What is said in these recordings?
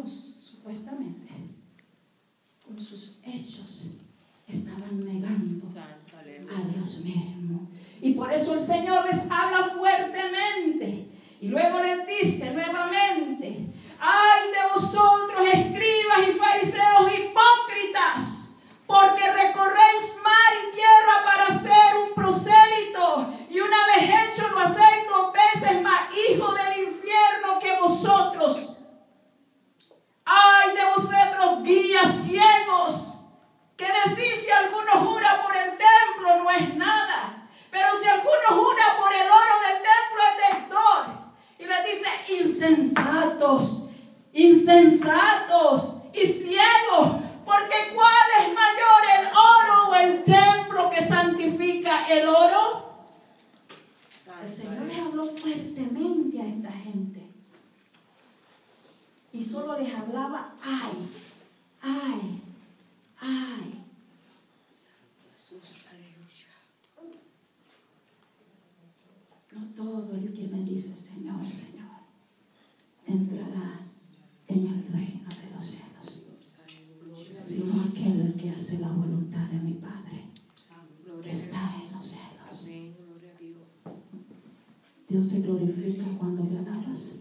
ellos supuestamente con sus hechos estaban negando a Dios mismo. Y por eso el Señor les habla fuertemente y luego les dice nuevamente: ay de vosotros, escribas y fariseos hipócritas, porque recorréis mar y tierra para ser un prosélito, y una vez hecho lo hacéis 2 veces más hijo del infierno que vosotros. Ay de vosotros, guías ciegos, que decís: si alguno jura por el templo no es nada, pero si alguno jura por el oro del templo es deudor. Y le dice: insensatos, insensatos y ciegos, porque ¿cuál es mayor, el oro o el templo que santifica el oro? El Señor les habló fuertemente a esta gente y solo les hablaba: ay, ay, ay. No todo el que me dice Señor, Señor, entrará en el reino de los cielos, sino aquel que hace la voluntad de mi Padre que está en los cielos. Dios se glorifica cuando le alabas.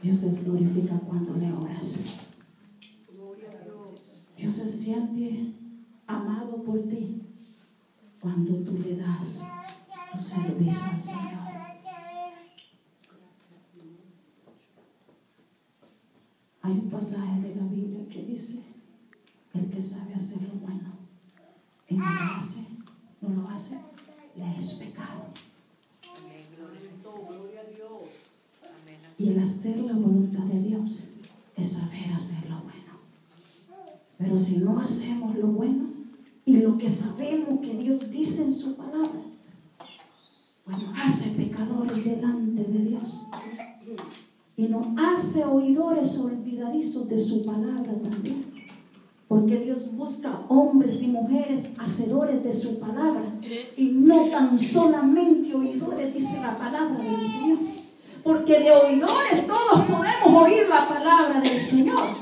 Dios se glorifica cuando le oras. Dios se siente amado por ti cuando tú le das tu servicio al Señor. Hay un pasaje de la Biblia que dice: el que sabe hacer lo bueno y no lo hace, le es pecado. Y el hacer la voluntad de Dios es saber hacer lo bueno. Pero si no hacemos lo bueno y lo que sabemos que Dios dice en su palabra, bueno, hace pecadores delante de Dios y nos hace oidores olvidadizos de su palabra también. Porque Dios busca hombres y mujeres hacedores de su palabra y no tan solamente oidores, dice la palabra del Señor. Porque de oidores todos podemos oír la palabra del Señor.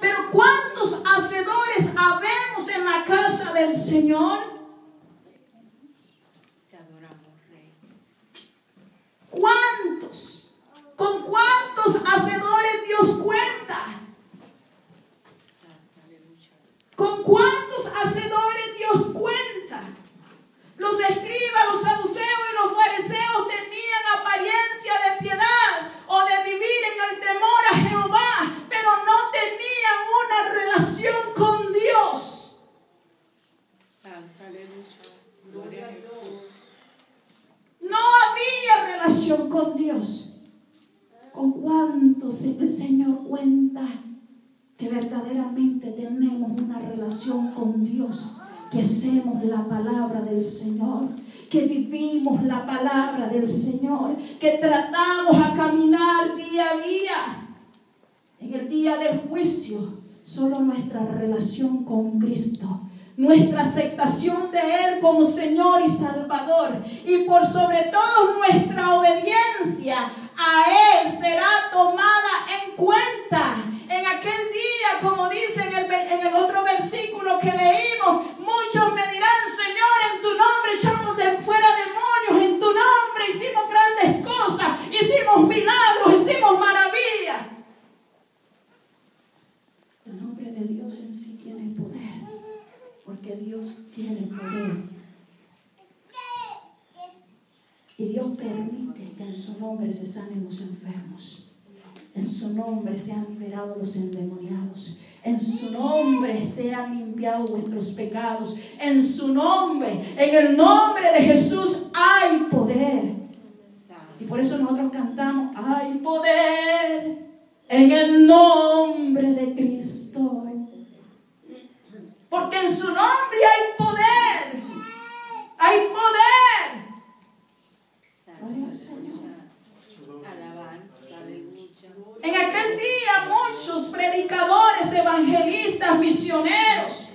Pero ¿cuántos hacedores habemos en la casa del Señor? ¿Cuántos? ¿Con cuántos hacedores Dios cuenta? ¿Con cuántos hacedores Dios cuenta? Los escribas, los saduceos y los fariseos tenían apariencia de piedad o de vivir en el temor a Jehová, pero no tenían una relación con Dios. Santa aleluya, gloria a Jesús. No había relación con Dios. ¿Con cuántos el Señor cuenta que verdaderamente tenemos una relación con Dios? Que hacemos la palabra del Señor, que vivimos la palabra del Señor, que tratamos a caminar día a día. En el día del juicio, solo nuestra relación con Cristo, nuestra aceptación de Él como Señor y Salvador, y por sobre todo nuestra obediencia a Él será tomada en cuenta. En aquel día, como dice en el otro versículo que leímos, muchos me dirán: Señor, en tu nombre echamos de fuera demonios, en tu nombre hicimos grandes cosas, hicimos milagros, hicimos maravillas. El nombre de Dios en sí tiene poder, porque Dios tiene poder. Y Dios permite que en su nombre se sanen los enfermos. En su nombre sean liberados los endemoniados. En su nombre sean limpiados vuestros pecados. En su nombre, en el nombre de Jesús hay poder. Y por eso nosotros cantamos: hay poder en el nombre de Cristo. Porque en su nombre hay poder. Hay poder. Gloria al Señor. Alabanza, aleluya. En aquel día muchos predicadores, evangelistas, misioneros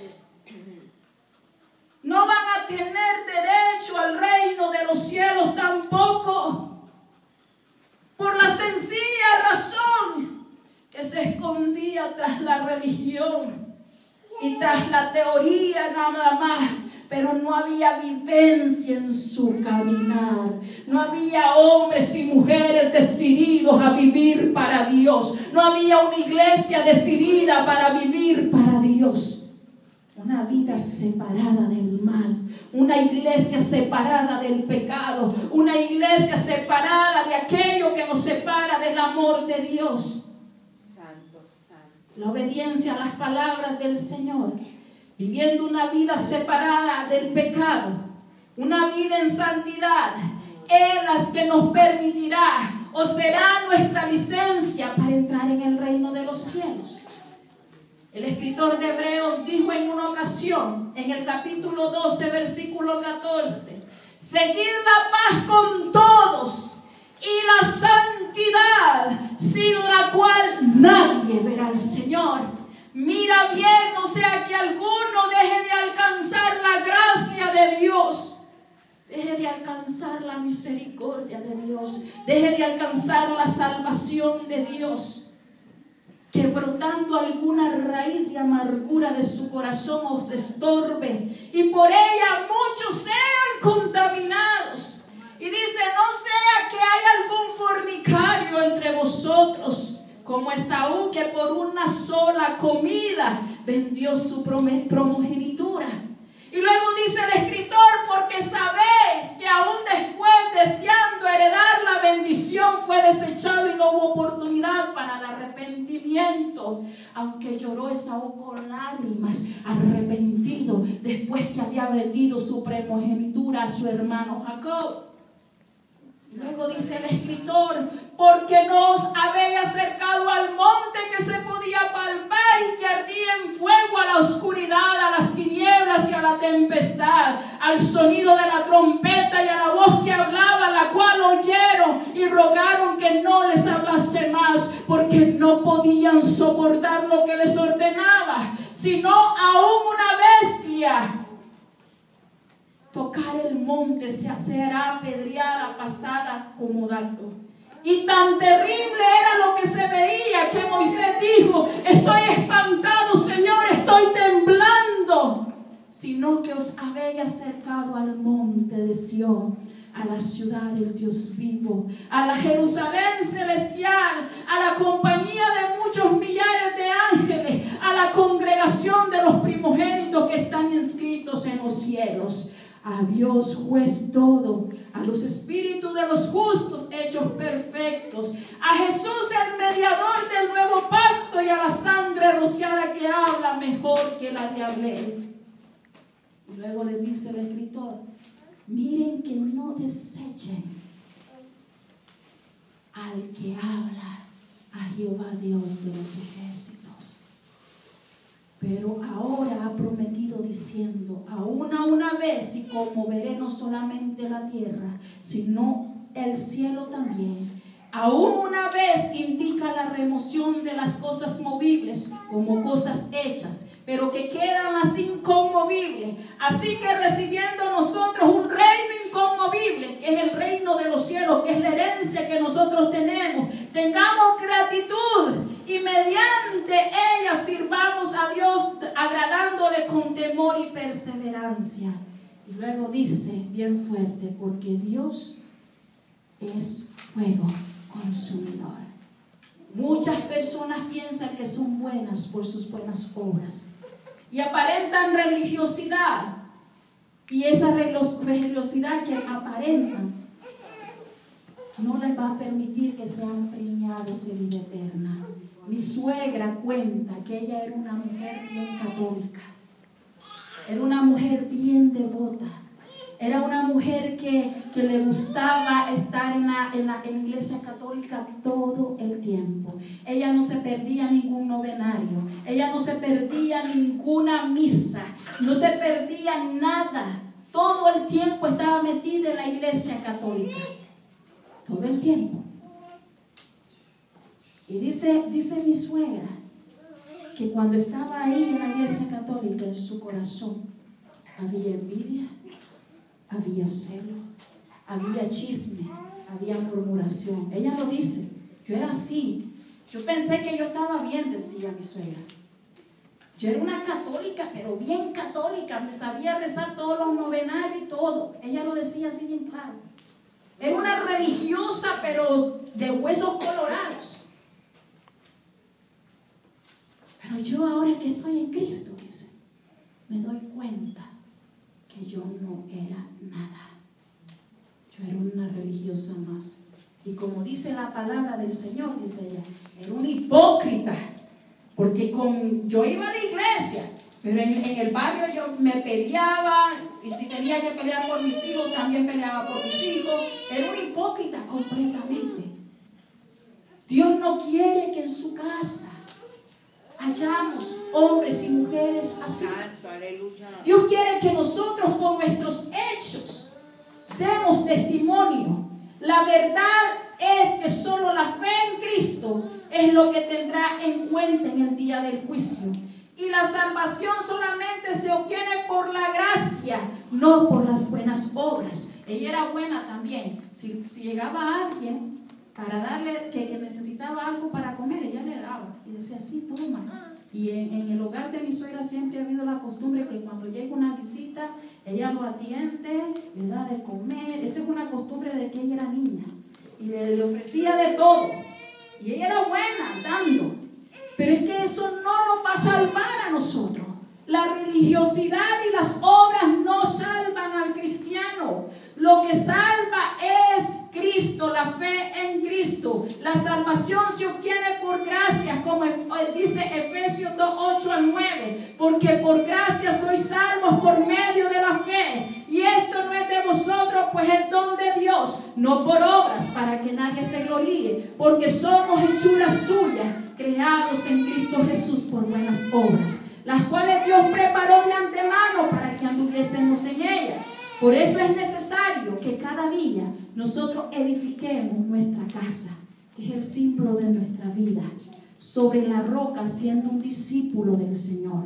no van a tener derecho al reino de los cielos tampoco. Por la sencilla razón religión y tras la teoría nada más, pero no había vivencia en su caminar. No había hombres y mujeres decididos a vivir para Dios. No había una iglesia decidida para vivir para Dios. Una vida separada del mal, una iglesia separada del pecado, una iglesia separada de aquello que nos separa del amor de Dios. Santo, santo. La obediencia a las palabras del Señor, viviendo una vida separada del pecado, una vida en santidad, es la que nos permitirá o será nuestra licencia para entrar en el reino de los cielos. El escritor de Hebreos dijo en una ocasión, en el capítulo 12, versículo 14, seguid la paz con todos y la santidad, sin la cual nadie verá al Señor. Mira bien, no sea que alguno deje de alcanzar la gracia de Dios, deje de alcanzar la misericordia de Dios, deje de alcanzar la salvación de Dios, que brotando alguna raíz de amargura de su corazón os estorbe y por ella muchos sean contaminados. Y dice, no sea que haya algún fornicario entre vosotros, como Esaú, que por una sola comida vendió su primogenitura. Y luego dice el escritor, porque sabéis que aún después, deseando heredar la bendición, fue desechado y no hubo oportunidad para el arrepentimiento. Aunque lloró Esaú con lágrimas, arrepentido, después que había vendido su primogenitura a su hermano Jacob. Luego dice el escritor, porque no os habéis acercado al monte que se podía palpar y que ardía en fuego, a la oscuridad, a las tinieblas y a la tempestad, al sonido de la trompeta y a la voz que hablaba, la cual oyeron y rogaron que no les hablase más, porque no podían soportar lo que les ordenaba, sino aún una bestia tocar el monte será apedreada, pasada como dato. Y tan terrible era lo que se veía que Moisés dijo, estoy espantado, Señor, estoy temblando. Sino que os habéis acercado al monte de Sión, a la ciudad del Dios vivo, a la Jerusalén celestial, a la compañía de muchos millares de ángeles, a la congregación de los primogénitos que están inscritos en los cielos, a Dios juez todo, a los espíritus de los justos hechos perfectos, a Jesús el mediador del nuevo pacto y a la sangre rociada que habla mejor que la de Abel. Y luego le dice el escritor, miren que no desechen al que habla, a Jehová Dios de los ejércitos. Pero ahora ha prometido diciendo, aún a una vez, y conmoveré no solamente la tierra, sino el cielo también. Aún una vez indica la remoción de las cosas movibles como cosas hechas, pero que quedan así inconmovibles. Así que recibiendo nosotros un reino inconmovible, que es el reino de los cielos, que es la herencia que nosotros tenemos, tengamos gratitud y mediante ella sirvamos a Dios agradándole con temor y perseverancia. Y luego dice bien fuerte, porque Dios es fuego consumidor. Muchas personas piensan que son buenas por sus buenas obras y aparentan religiosidad, y esa religiosidad que aparentan no les va a permitir que sean premiados de vida eterna. Mi suegra cuenta que ella era una mujer bien católica, era una mujer bien devota, era una mujer que le gustaba estar en la iglesia católica todo el tiempo. Ella no se perdía ningún novenario, ella no se perdía ninguna misa, no se perdía nada. Todo el tiempo estaba metida en la iglesia católica, todo el tiempo. Y dice mi suegra que cuando estaba ahí en la iglesia católica, en su corazón había envidia, había celo, había chisme, había murmuración. Ella lo dice, yo era así. Yo pensé que yo estaba bien, decía mi suegra. Yo era una católica, pero bien católica. Me sabía rezar todos los novenarios y todo. Ella lo decía así bien claro. Era una religiosa, pero de huesos colorados. Pero yo ahora que estoy en Cristo, dice, me doy cuenta que yo no era nada. Yo era una religiosa más. Y como dice la palabra del Señor, dice ella, era una hipócrita. Porque yo iba a la iglesia, pero en el barrio yo me peleaba, y si tenía que pelear por mis hijos, también peleaba por mis hijos. Era una hipócrita completamente. Dios no quiere que en su casa hayamos hombres y mujeres así. Dios quiere que nosotros con nuestros hechos demos testimonio. La verdad es que solo la fe en Cristo es lo que tendrá en cuenta en el día del juicio. Y la salvación solamente se obtiene por la gracia, no por las buenas obras. Ella era buena también. Si llegaba alguien para darle, que necesitaba algo para comer, ella le daba. Y decía, sí, toma. Y en el hogar de mi suegra siempre ha habido la costumbre que cuando llega una visita, ella lo atiende, le da de comer. Esa es una costumbre de que ella era niña. Y le ofrecía de todo. Y ella era buena dando. Pero es que eso no nos va a salvar a nosotros. La religiosidad y las obras no salvan al cristiano. Lo que salva es Cristo, la fe en Cristo. La salvación se obtiene por gracia, como dice Efesios 2, 8 al 9. Porque por gracia sois salvos por medio de la fe. Y esto no es de vosotros, pues es don de Dios, no por obras, para que nadie se gloríe. Porque somos hechuras suyas, creados en Cristo Jesús por buenas obras, las cuales Dios preparó de antemano para que anduviésemos en ellas. Por eso es necesario que cada día nosotros edifiquemos nuestra casa, que es el símbolo de nuestra vida, sobre la roca, siendo un discípulo del Señor,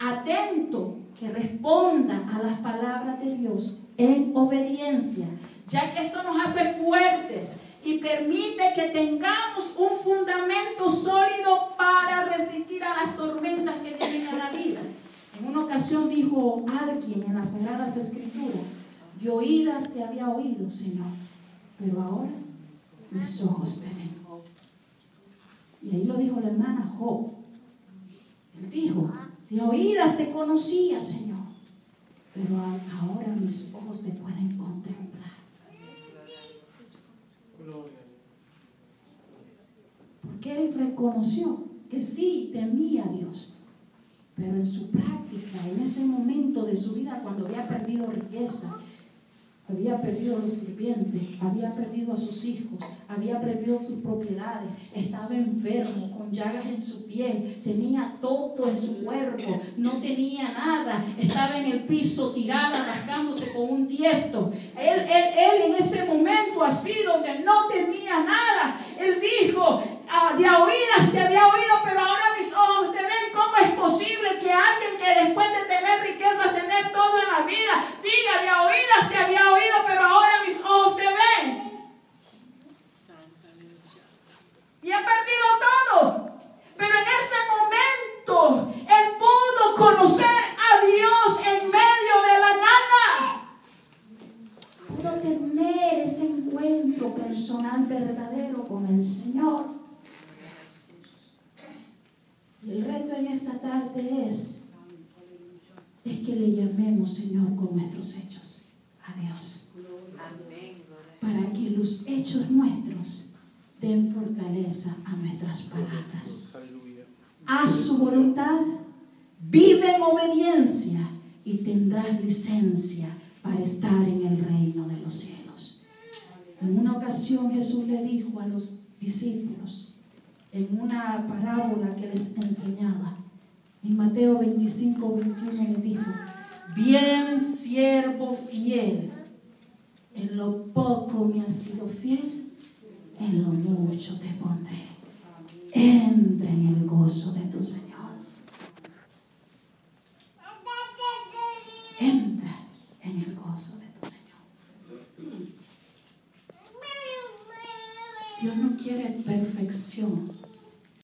atento que responda a las palabras de Dios en obediencia, ya que esto nos hace fuertes y permite que tengamos un fundamento sólido para resistir a las tormentas que vienen a la vida. En una ocasión dijo alguien en las Sagradas Escrituras, de oídas te había oído, Señor, pero ahora mis ojos te ven. Y ahí lo dijo la hermana Job. Él dijo, de oídas te conocía, Señor, pero ahora mis ojos te pueden contemplar. Porque él reconoció que sí temía a Dios, pero en su práctica, en ese momento de su vida, cuando había perdido riqueza, había perdido a los sirvientes, había perdido a sus hijos, había perdido sus propiedades, estaba enfermo, con llagas en su piel, tenía todo en su cuerpo, no tenía nada, estaba en el piso tirada, rascándose con un tiesto. Él en ese momento así, donde no tenía nada, él dijo, de oídas te había oído, pero ahora mis ojos te ven. ¿Cómo es posible que alguien que después de tener riquezas, tener todo en la vida, diga, de oídas te había oído, pero ahora mis ojos te ven? Y ha perdido todo. Pero en ese momento él pudo conocer a Dios en medio de la nada. Pudo tener ese encuentro personal verdadero con el Señor. Y el reto en esta tarde es que le llamemos, Señor, con nuestros hechos a Dios. Para que los hechos nuestros den fortaleza a nuestras palabras. Haz su voluntad, vive en obediencia y tendrás licencia para estar en el reino de los cielos. En una ocasión Jesús le dijo a los discípulos, en una parábola que les enseñaba, en Mateo 25, 21 le dijo, bien siervo fiel, en lo poco me has sido fiel, en lo mucho te pondré. Entra en el gozo de tu Señor.